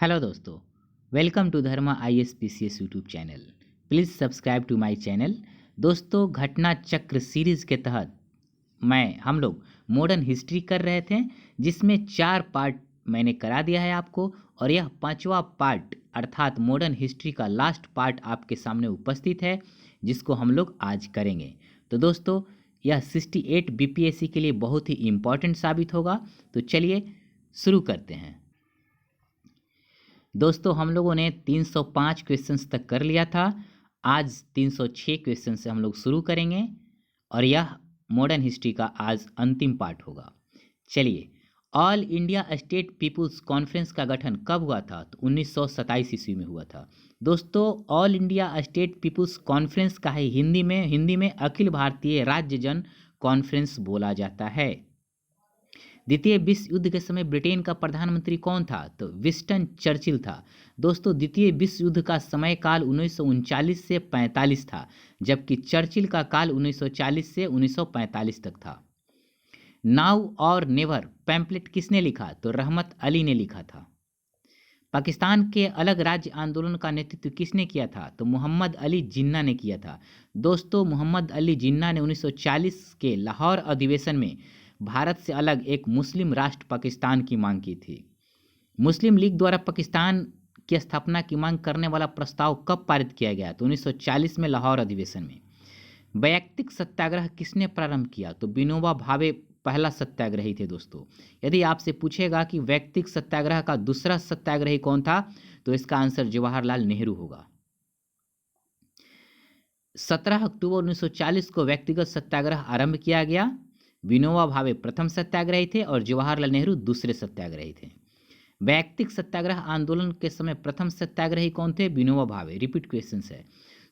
Hello दोस्तों, welcome to Dharma ISPCS YouTube channel. Please subscribe to my channel. दोस्तों, घटना चक्र सीरीज़ के तहत हम लोग मॉडर्न हिस्ट्री कर रहे थे, जिसमें 4 पार्ट मैंने करा दिया है आपको, और यह 5वां पार्ट अर्थात मॉडर्न हिस्ट्री का लास्ट पार्ट आपके सामने उपस्थित है, जिसको हम लोग आज करेंगे। तो दोस्तों, यह 68 BPSC के लिए बहुत ही इम्पोर्टेंट साबित होगा। तो चलिए शुरू करते हैं। दोस्तों, हम लोगों ने 305 क्वेश्चंस तक कर लिया था। आज 306 क्वेश्चन से हम लोग शुरू करेंगे और यह मॉडर्न हिस्ट्री का आज अंतिम पार्ट होगा। चलिए, all India state people's conference का गठन कब हुआ था? तो 1927 ईस्वी में हुआ था। दोस्तों, all India state people's conference का है हिंदी में अखिल भारतीय राज्य जन कॉन्फ्रेंस बोला जाता है। द्वितीय विश्व युद्ध के समय ब्रिटेन का प्रधानमंत्री कौन था? तो विंस्टन चर्चिल था। दोस्तों, द्वितीय विश्व युद्ध का समय काल 1939 से 45 था, जबकि चर्चिल का काल 1940 से 1945 तक था। नाउ और नेवर पैम्पलेट किसने लिखा? तो रहमत अली ने लिखा था। पाकिस्तान के अलग राज्य आंदोलन का नेतृत्व किसने किया था? तो मोहम्मद अली जिन्ना ने किया था। दोस्तों, मोहम्मद अली जिन्ना ने 1940 के लाहौर अधिवेशन में भारत से अलग एक मुस्लिम राष्ट्र पाकिस्तान की मांग की थी। मुस्लिम लीग द्वारा पाकिस्तान की स्थापना की मांग करने वाला प्रस्ताव कब पारित किया गया? तो 1940 में लाहौर अधिवेशन में। वैयक्तिक सत्याग्रह किसने प्रारंभ किया? तो विनोबा भावे पहला सत्याग्रही थे। दोस्तों, यदि आपसे पूछेगा कि वैयक्तिक सत्याग्रह का दूसरा सत्याग्रही कौन था, तो इसका आंसर जवाहरलाल नेहरू होगा। 17 अक्टूबर 1940 को व्यक्तिगत सत्याग्रह आरंभ किया गया। विनोबा भावे प्रथम सत्याग्रही थे और जवाहरलाल नेहरू दूसरे सत्याग्रही थे। वैयक्तिक सत्याग्रह आंदोलन के समय प्रथम सत्याग्रही कौन थे? विनोबा भावे। रिपीट क्वेश्चन है।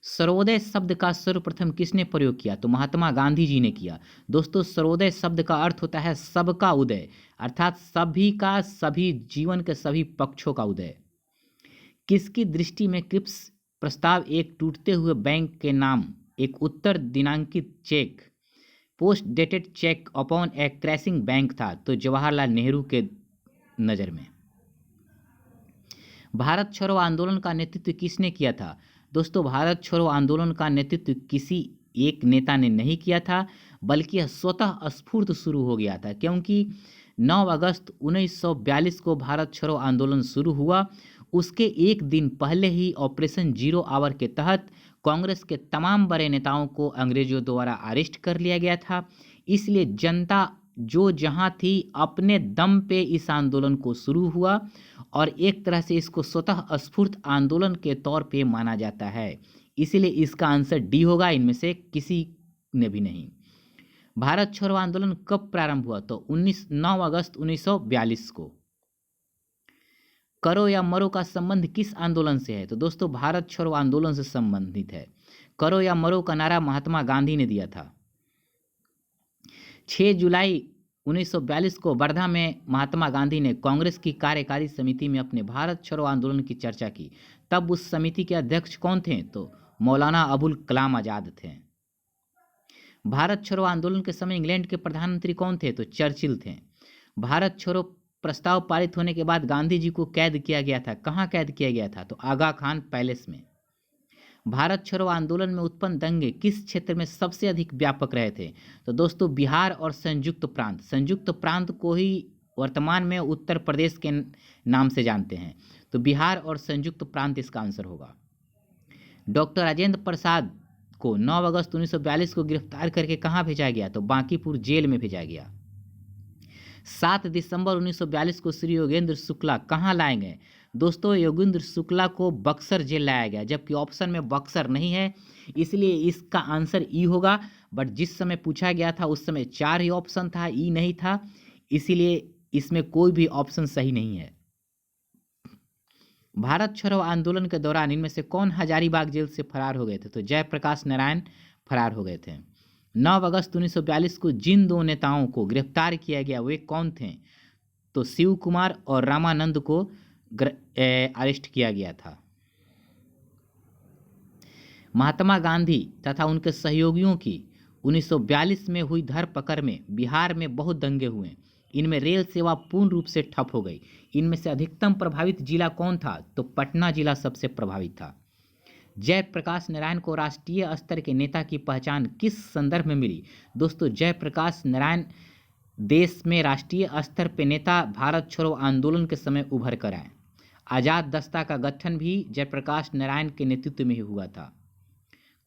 सर्वोदय शब्द का सर्वप्रथम किसने प्रयोग किया? तो महात्मा गांधी जी ने किया। दोस्तों, सर्वोदय शब्द का अर्थ होता है सबका उदय, अर्थात सभी का, सभी जीवन के सभी पक्षों का उदय। किसकी दृष्टि में क्रिप्स प्रस्ताव एक टूटते हुए बैंक के नाम, एक उत्तर दिनांकित cheque, post dated cheque upon a crashing bank था? तो जवाहरलाल नेहरू के नज़र में। भारत छोड़ो आंदोलन का नेतृत्व किसने किया था? दोस्तों, भारत छोड़ो आंदोलन का नेतृत्व किसी एक नेता ने नहीं किया था, बल्कि यह स्वतः स्फूर्त शुरू हो गया था, क्योंकि 9 अगस्त 1942 को भारत छोड़ो आंदोलन शुरू हुआ। उसके एक दिन पहले ही ऑपरेशन जीरो आवर के तहत कांग्रेस के तमाम बड़े नेताओं को अंग्रेजों द्वारा अरेस्ट कर लिया गया था। इसलिए जनता जो जहां थी, अपने दम पे इस आंदोलन को शुरू हुआ और एक तरह से इसको स्वतः स्फूर्त आंदोलन के तौर पे माना जाता है। इसलिए इसका आंसर डी होगा, इनमें से किसी ने भी नहीं। भारत छोड़ो आंदोलन कब प्रारंभ हुआ? तो 9 अगस्त 1942 को। करो या मरो का संबंध किस आंदोलन से है? तो दोस्तों, भारत छोड़ो आंदोलन से संबंधित है। करो या मरो का नारा महात्मा गांधी ने दिया था। 6 जुलाई 1942 को वर्धा में महात्मा गांधी ने कांग्रेस की कार्यकारी समिति में अपने भारत छोड़ो आंदोलन की चर्चा की। तब उस समिति के अध्यक्ष कौन थे? तो मौलाना अबुल कलाम आजाद थे। भारत छोड़ो आंदोलन के समय इंग्लैंड के प्रधानमंत्री कौन थे? तो चर्चिल थे। भारत छोड़ो प्रस्ताव पारित होने के बाद गांधी जी को कैद किया गया था। कहाँ कैद किया गया था? तो आगा खान पैलेस में। भारत छोड़ो आंदोलन में उत्पन्न दंगे किस क्षेत्र में सबसे अधिक व्यापक रहे थे? तो दोस्तों, बिहार और संयुक्त प्रांत को ही वर्तमान में उत्तर प्रदेश के नाम से जानते हैं। तो बिहार और संयुक्त प्रांत इसका आंसर होगा। डॉक्टर राजेंद्र प्रसाद को 9 अगस्त 1942 को गिरफ्तार करके कहाँ भेजा गया? तो बांकीपुर जेल में भेजा गया। 7 दिसंबर 1942 को श्री योगेंद्र शुक्ला कहाँ लाए गए? दोस्तों, योगेंद्र शुक्ला को बक्सर जेल लाया गया, जबकि ऑप्शन में बक्सर नहीं है, इसलिए इसका आंसर ई होगा। बट जिस समय पूछा गया था उस समय 4 ही ऑप्शन था, ई नहीं था, इसीलिए इसमें कोई भी ऑप्शन सही नहीं है। भारत छोड़ो आंदोलन के दौरान इनमें से कौन हजारीबाग जेल से फरार हो गए थे? तो जयप्रकाश नारायण फरार हो गए थे। 9 अगस्त 1942 को जिन 2 नेताओं को गिरफ्तार किया गया वे कौन थे? तो शिव कुमार और रामानंद को अरेस्ट किया गया था। महात्मा गांधी तथा उनके सहयोगियों की 1942 में हुई धरपकड़ में बिहार में बहुत दंगे हुए। इनमें रेल सेवा पूर्ण रूप से ठप हो गई। इनमें से अधिकतम प्रभावित जिला कौन था? तो पटना जिला सबसे प्रभावित था। जयप्रकाश नारायण को राष्ट्रीय स्तर के नेता की पहचान किस संदर्भ में मिली? दोस्तों, जयप्रकाश नारायण देश में राष्ट्रीय स्तर पर नेता भारत छोड़ो आंदोलन के समय उभर कर आए। आजाद दस्ता का गठन भी जयप्रकाश नारायण के नेतृत्व में ही हुआ था।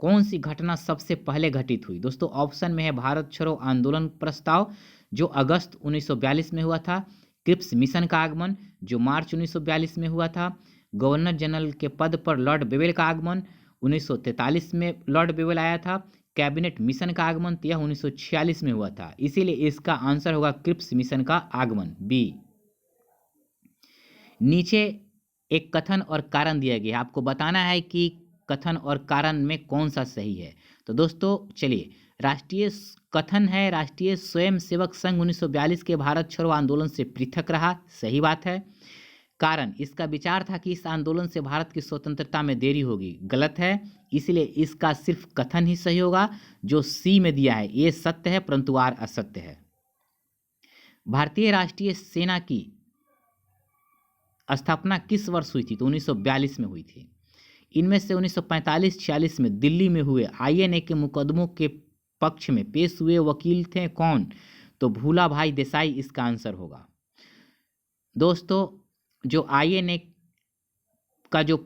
कौन सी घटना सबसे पहले घटित हुई? दोस्तों, ऑप्शन में है भारत छोड़ो आंदोलन प्रस्ताव जो अगस्त 1942 में हुआ था, क्रिप्स मिशन का आगमन जो मार्च 1942 में हुआ था, गवर्नर जनरल के पद पर लॉर्ड बेवेल का आगमन 1943 में लॉर्ड बेवेल आया था, कैबिनेट मिशन का आगमन यह 1946 में हुआ था। इसीलिए इसका आंसर होगा क्रिप्स मिशन का आगमन, बी। नीचे एक कथन और कारण दिया गया है, आपको बताना है कि कथन और कारण में कौन सा सही है। तो दोस्तों चलिए, राष्ट्रीय कथन है राष्ट्रीय स्वयंसेवक संघ 1942 के भारत छोड़ो आंदोलन से पृथक रहा, सही बात है। कारण, इसका विचार था कि इस आंदोलन से भारत की स्वतंत्रता में देरी होगी, गलत है। इसलिए इसका सिर्फ कथन ही सही होगा जो सी में दिया है, ये सत्य है परंतु आर असत्य है। भारतीय राष्ट्रीय सेना की स्थापना किस वर्ष हुई थी? तो 1942 में हुई थी। इनमें से 1945-46 में दिल्ली में हुए आईएनए के मुकदमों के पक्ष में पेश हुए वकील थे कौन? तो भूला भाई देसाई इसका आंसर होगा। दोस्तों, जो आईएनए का जो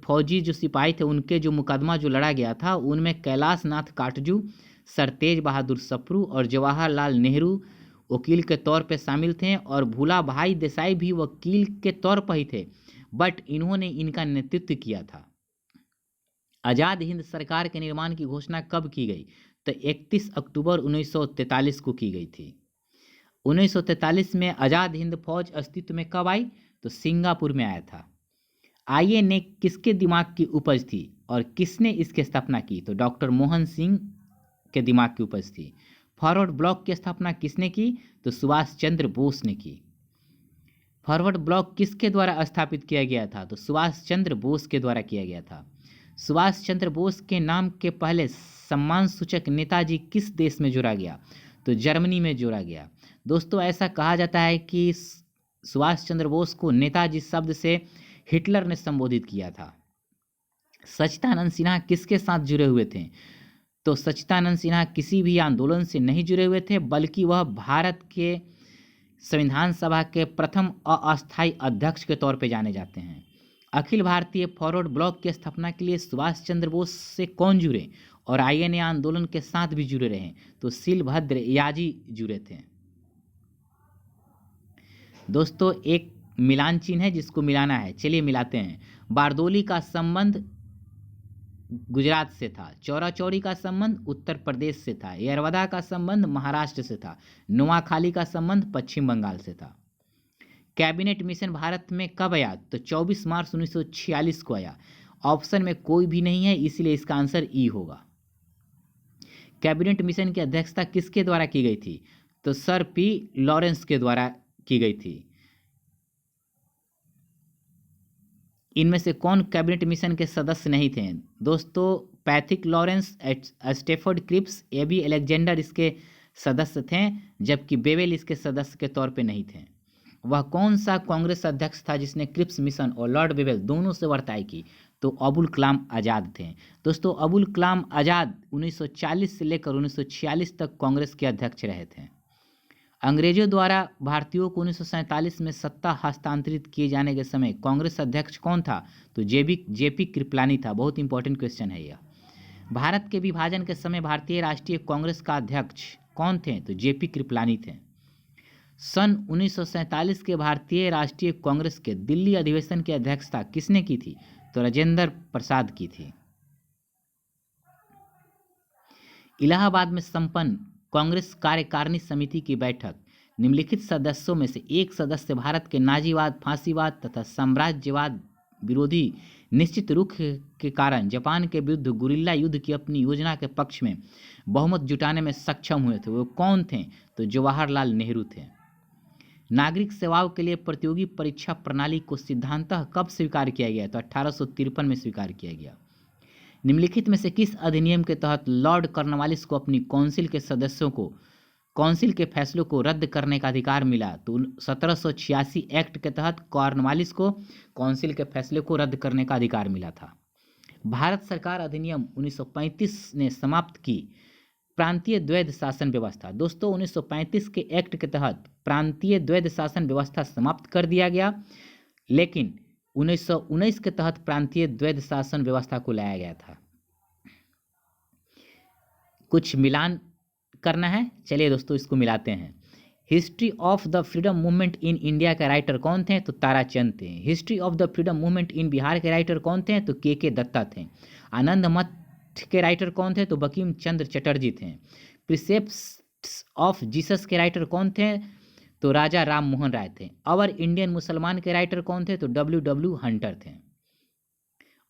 फौजी जो सिपाही थे उनके जो मुकदमा जो लड़ा गया था उनमें कैलाश नाथ काटजू, सरतेज बहादुर सप्रू और जवाहरलाल नेहरू वकील के तौर पे शामिल थे और भूला भाई देसाई भी वकील के तौर पर ही थे, बट इन्होंने इनका नेतृत्व किया था। आज़ाद हिंद सरकार के निर्माण की घोषणा कब की गई? तो 31 अक्टूबर 1943 को की गई थी। 1943 में आज़ाद हिंद फौज अस्तित्व में कब आई? तो सिंगापुर में आया था। आईएनए किसके दिमाग की उपज थी और किसने इसकी स्थापना की? तो डॉक्टर मोहन सिंह के दिमाग की उपज थी। फॉरवर्ड ब्लॉक की स्थापना किसने की? तो सुभाष चंद्र बोस ने की। फॉरवर्ड ब्लॉक किसके द्वारा स्थापित किया गया था? तो सुभाष चंद्र बोस के द्वारा किया गया था। सुभाष चंद्र बोस के नाम के पहले सम्मान सूचक नेताजी किस देश में जोड़ा गया? तो जर्मनी में जोड़ा गया। दोस्तों, ऐसा कहा जाता है कि सुभाष चंद्र बोस को नेताजी शब्द से हिटलर ने संबोधित किया था। सच्चिदानंद सिन्हा किसके साथ जुड़े हुए थे? तो सच्चिदानंद सिन्हा किसी भी आंदोलन से नहीं जुड़े हुए थे, बल्कि वह भारत के संविधान सभा के प्रथम अस्थायी अध्यक्ष के तौर पर जाने जाते हैं। अखिल भारतीय फॉरवर्ड ब्लॉक की स्थापना के लिए सुभाष चंद्र बोस से कौन जुड़े और आईएनए आंदोलन के साथ भी जुड़े रहे? तो शिलभद्र याजी जुड़े थे। दोस्तों, एक मिलान चिन्ह है जिसको मिलाना है, चलिए मिलाते हैं। बारदोली का संबंध गुजरात से था, चौरा चौरी का संबंध उत्तर प्रदेश से था, यरवदा का संबंध महाराष्ट्र से था, नोआखाली का संबंध पश्चिम बंगाल से था। कैबिनेट मिशन भारत में कब आया? तो 24 मार्च 1946 को आया। ऑप्शन में कोई भी नहीं है, इसलिए इसका आंसर ई होगा। कैबिनेट मिशन की अध्यक्षता किसके द्वारा की गई थी? तो सर पी लॉरेंस के द्वारा की गई थी। इनमें से कौन कैबिनेट मिशन के सदस्य नहीं थे? दोस्तों, Pethick Lawrence, Stafford Cripps, A V Alexander इसके सदस्य थे, जबकि बेवेल इसके सदस्य के तौर पे नहीं थे। वह कौन सा कांग्रेस अध्यक्ष था जिसने क्रिप्स मिशन और लॉर्ड बेवेल दोनों से वर्ताई की? तो अबुल कलाम आज़ाद थे। दोस्तों, अबुल कलाम आज़ाद 1940 से लेकर 1946 तक कांग्रेस के अध्यक्ष रहे थे। अंग्रेजों द्वारा भारतीयों को 1947 में सत्ता हस्तांतरित किए जाने के समय कांग्रेस अध्यक्ष कौन था? तो जेपी कृपलानी था। बहुत इंपॉर्टेंट क्वेश्चन है यह। भारत के विभाजन के समय भारतीय राष्ट्रीय कांग्रेस का अध्यक्ष कौन थे? तो जेपी कृपलानी थे। सन 1947 के भारतीय राष्ट्रीय कांग्रेस के दिल्ली अधिवेशन की अध्यक्षता किसने की थी? तो राजेंद्र प्रसाद की थी। इलाहाबाद में संपन्न कांग्रेस कार्यकारिणी समिति की बैठक निम्नलिखित सदस्यों में से एक सदस्य भारत के नाजीवाद, फांसीवाद तथा साम्राज्यवाद विरोधी निश्चित रुख के कारण जापान के विरुद्ध गुरिल्ला युद्ध की अपनी योजना के पक्ष में बहुमत जुटाने में सक्षम हुए थे, वो कौन थे? तो जवाहरलाल नेहरू थे। नागरिक सेवाओं के लिए प्रतियोगी परीक्षा प्रणाली को सिद्धांतः कब स्वीकार किया गया? तो 1853 में स्वीकार किया गया। निम्नलिखित में से किस अधिनियम के तहत लॉर्ड कॉर्नवालिस को अपनी काउंसिल के सदस्यों को काउंसिल के फैसलों को रद्द करने का अधिकार मिला? तो 1786 एक्ट के तहत कॉर्नवालिस को काउंसिल के फैसले को रद्द करने का अधिकार मिला था। भारत सरकार अधिनियम 1935 ने समाप्त की प्रांतीय द्वैध शासन व्यवस्था। दोस्तों 1935 के एक्ट के तहत प्रांतीय द्वैध शासन व्यवस्था समाप्त कर दिया गया, लेकिन 1919 के तहत प्रांतीय द्वैध शासन व्यवस्था को लाया गया था। कुछ मिलान करना है, चलिए दोस्तों इसको मिलाते हैं। History of the freedom movement in India के राइटर कौन थे? तो ताराचंद थे। History of the freedom movement in Bihar के राइटर कौन थे? तो के दत्ता थे। आनंद मठ के राइटर कौन थे? तो बंकिम चंद्र चटर्जी थे। प्रिसेप्ट्स ऑफ जीसस के राइटर कौन थे? तो राजा राम मोहन राय थे। अवर इंडियन मुसलमान के राइटर कौन थे? तो डब्ल्यू हंटर थे।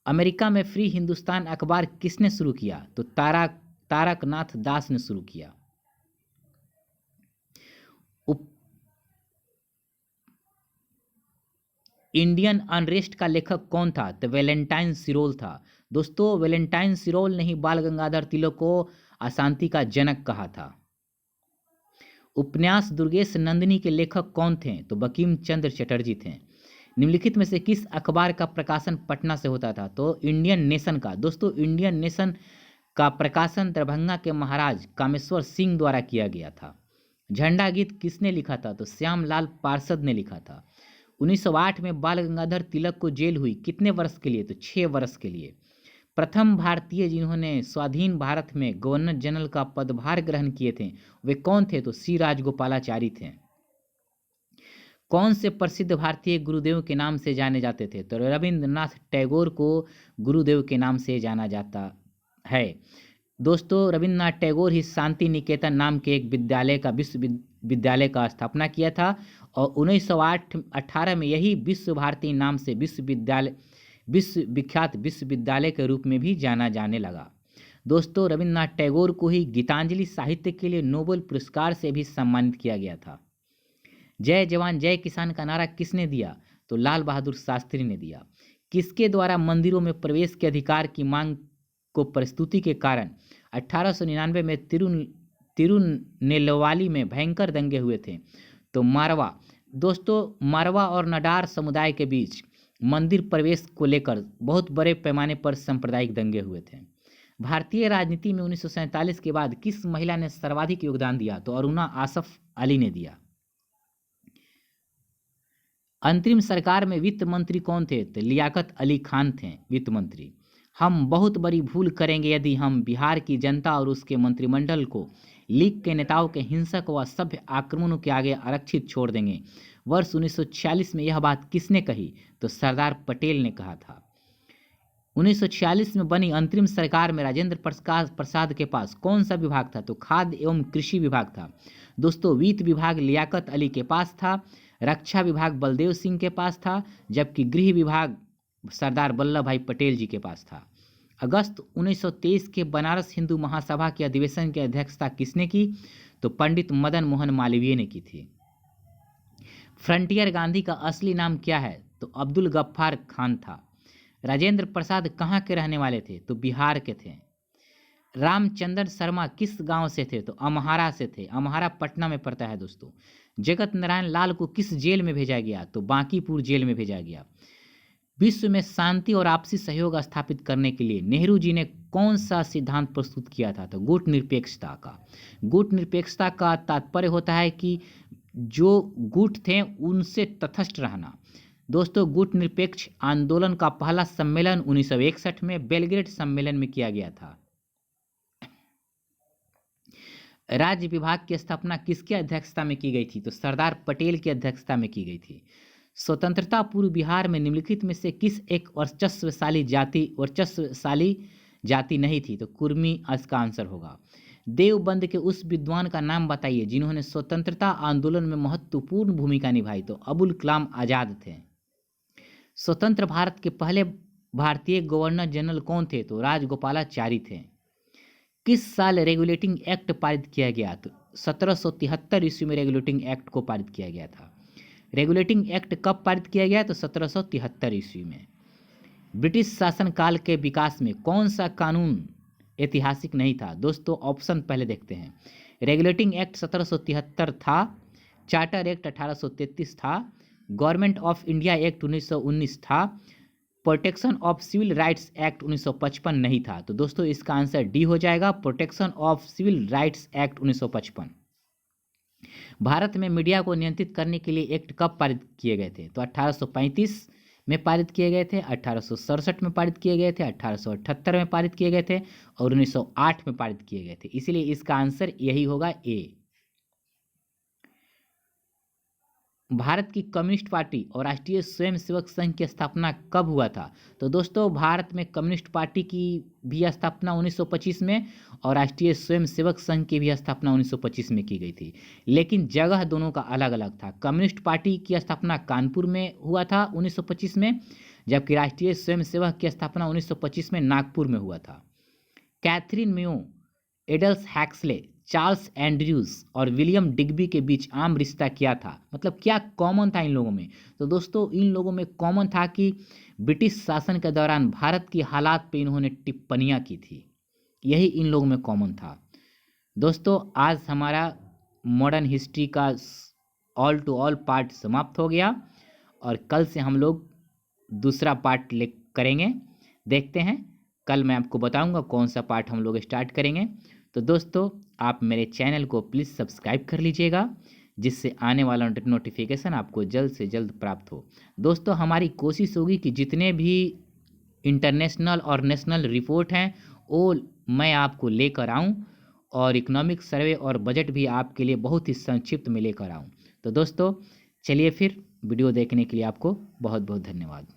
अमेरिका में फ्री हिंदुस्तान अखबार किसने शुरू किया? तो तारकनाथ दास ने शुरू किया। इंडियन अनरेस्ट का लेखक कौन था? तो वैलेंटाइन सिरोल था। दोस्तों वैलेंटाइन सिरोल ने ही बाल गंगाधर तिलक को अशांति का जनक कहा था। उपन्यास दुर्गेश नंदिनी के लेखक कौन थे? तो बंकिम चंद्र चटर्जी थे। निम्नलिखित में से किस अखबार का प्रकाशन पटना से होता था? तो इंडियन नेशन का। दोस्तों इंडियन नेशन का प्रकाशन दरभंगा के महाराज कामेश्वर सिंह द्वारा किया गया था। झंडा गीत किसने लिखा था? तो श्यामलाल पार्षद ने लिखा था। 1908 में बाल गंगाधर तिलक को जेल हुई, कितने वर्ष के लिए? तो 6 वर्ष के लिए। प्रथम भारतीय जिन्होंने स्वाधीन भारत में गवर्नर जनरल का पदभार ग्रहण किए थे वे कौन थे? तो सी राजगोपालाचारी थे। कौन से प्रसिद्ध भारतीय गुरुदेव के नाम से जाने जाते थे? तो रविंद्रनाथ टैगोर को गुरुदेव के नाम से जाना जाता है। दोस्तों रविंद्रनाथ टैगोर ही शांति निकेतन नाम के एक विद्यालय का विश्वविद्यालय का स्थापना किया था और 1918 में यही विश्व भारती नाम से विश्वविख्यात विश्वविद्यालय के रूप में भी जाना जाने लगा। दोस्तों रविंद्रनाथ टैगोर को ही गीतांजलि साहित्य के लिए नोबेल पुरस्कार से भी सम्मानित किया गया था। जय जवान जय किसान का नारा किसने दिया? तो लाल बहादुर शास्त्री ने दिया। किसके द्वारा मंदिरों में प्रवेश के अधिकार की मांग को प्रस्तुति के कारण 1899 में तिरुनेलवाली में भयंकर दंगे हुए थे? तो मारवा। दोस्तों मारवा और नाडार समुदाय के बीच मंदिर प्रवेश को लेकर बहुत बड़े पैमाने पर सांप्रदायिक दंगे हुए थे। भारतीय राजनीति में 1947 के बाद किस महिला ने सर्वाधिक योगदान दिया? तो अरुणा आसफ अली ने दिया। अंतरिम सरकार में वित्त मंत्री कौन थे? तो लियाकत अली खान थे वित्त मंत्री। हम बहुत बड़ी भूल करेंगे यदि हम बिहार की जनता और उसके मंत्रिमंडल को लीग के नेताओं के हिंसक व सभ्य आक्रमणों के आगे आरक्षित छोड़ देंगे। वर्ष 1946 में यह बात किसने कही? तो सरदार पटेल ने कहा था। 1946 में बनी अंतरिम सरकार में राजेंद्र प्रसाद के पास कौन सा विभाग था? तो खाद्य एवं कृषि विभाग था। दोस्तों वित्त विभाग लियाकत अली के पास था, रक्षा विभाग बलदेव सिंह के पास था, जबकि गृह विभाग सरदार वल्लभ भाई पटेल जी के पास था। अगस्त 1923 के बनारस हिंदू महासभा के अधिवेशन की अध्यक्षता किसने की? तो पंडित मदन मोहन मालवीय ने की थी। फ्रंटियर गांधी का असली नाम क्या है? तो अब्दुल गफ्फार खान था। राजेंद्र प्रसाद कहाँ के रहने वाले थे? तो बिहार के थे। रामचंद्र शर्मा किस गांव से थे? तो अमहारा से थे। अमहारा पटना में पड़ता है। दोस्तों जगत नारायण लाल को किस जेल में भेजा गया? तो बांकीपुर जेल में भेजा गया। विश्व में शांति और आपसी सहयोग स्थापित करने के लिए नेहरू जी ने कौन सा सिद्धांत प्रस्तुत किया था? तो गुट निरपेक्षता का। गुट निरपेक्षता का तात्पर्य होता है कि जो गुट थे उनसे तटस्थ रहना। दोस्तों गुट निरपेक्ष आंदोलन का पहला सम्मेलन 1961 में बेलग्रेड सम्मेलन में किया गया था। राज्य विभाग की स्थापना किसकी अध्यक्षता में की गई थी? तो सरदार पटेल की अध्यक्षता में की गई थी। स्वतंत्रता पूर्व बिहार में निम्नलिखित में से किस एक वर्चस्वशाली जाति नहीं थी? तो कुर्मी इसका आंसर होगा। देवबंद के उस विद्वान का नाम बताइए जिन्होंने स्वतंत्रता आंदोलन में महत्वपूर्ण भूमिका निभाई। तो अबुल कलाम आजाद थे। स्वतंत्र भारत के पहले भारतीय गवर्नर जनरल कौन थे? तो राजगोपालाचारी थे। किस साल रेगुलेटिंग एक्ट पारित किया गया? तो 1773 ईस्वी में रेगुलेटिंग एक्ट को पारित किया गया था। रेगुलेटिंग एक्ट कब पारित किया गया? तो 1773 ईस्वी में। ब्रिटिश शासनकाल के विकास में कौन सा कानून ऐतिहासिक नहीं था? दोस्तों ऑप्शन पहले देखते हैं। रेगुलेटिंग एक्ट 1773 था, चार्टर एक्ट 1833 था, गवर्नमेंट ऑफ इंडिया एक्ट 1919 था, protection of civil rights act 1955 नहीं था। तो दोस्तों इसका आंसर डी हो जाएगा, protection of civil rights act 1955। Bharat में मीडिया को नियंत्रित करने के लिए एक्ट कब पारित किए गए थे? तो 1835 में पारित किए गए थे, 1867 में पारित किए गए थे, 1878 में पारित किए गए थे और 1908 में पारित किए गए थे। इसलिए इसका आंसर यही होगा ए। भारत की कम्युनिस्ट पार्टी और राष्ट्रीय स्वयंसेवक संघ की स्थापना कब हुआ था? तो दोस्तों भारत में कम्युनिस्ट पार्टी की भी स्थापना 1925 में और राष्ट्रीय स्वयंसेवक संघ की भी स्थापना 1925 में की गई थी, लेकिन जगह दोनों का अलग अलग था। कम्युनिस्ट पार्टी की स्थापना कानपुर में हुआ था 1925 में, जबकि राष्ट्रीय स्वयंसेवक की स्थापना 1925 में नागपुर में हुआ था। Katherine Mayo, Adolf Huxley, Charles Andrews और विलियम डिग्बी के बीच आम रिश्ता क्या था? मतलब क्या कॉमन था इन लोगों में? तो दोस्तों इन लोगों में कॉमन था कि ब्रिटिश शासन के दौरान भारत की हालात पे इन्होंने टिप्पणियां की थी, यही इन लोगों में कॉमन था। दोस्तों आज हमारा मॉडर्न हिस्ट्री का ऑल टू ऑल पार्ट समाप्त हो गया और कल से हम लोग दूसरा पार्ट ले करेंगे। देखते हैं कल मैं आपको बताऊंगा कौन सा पार्ट हम लोग स्टार्ट करेंगे। तो दोस्तों आप मेरे चैनल को प्लीज़ सब्सक्राइब कर लीजिएगा, जिससे आने वाला नोटिफिकेशन आपको जल्द से जल्द प्राप्त हो। दोस्तों हमारी कोशिश होगी कि जितने भी इंटरनेशनल और नेशनल रिपोर्ट हैं वो मैं आपको लेकर आऊं और इकोनॉमिक सर्वे और बजट भी आपके लिए बहुत ही संक्षिप्त में लेकर आऊं। तो दोस्तों चलिए फिर वीडियो देखने के लिए आपको बहुत बहुत धन्यवाद।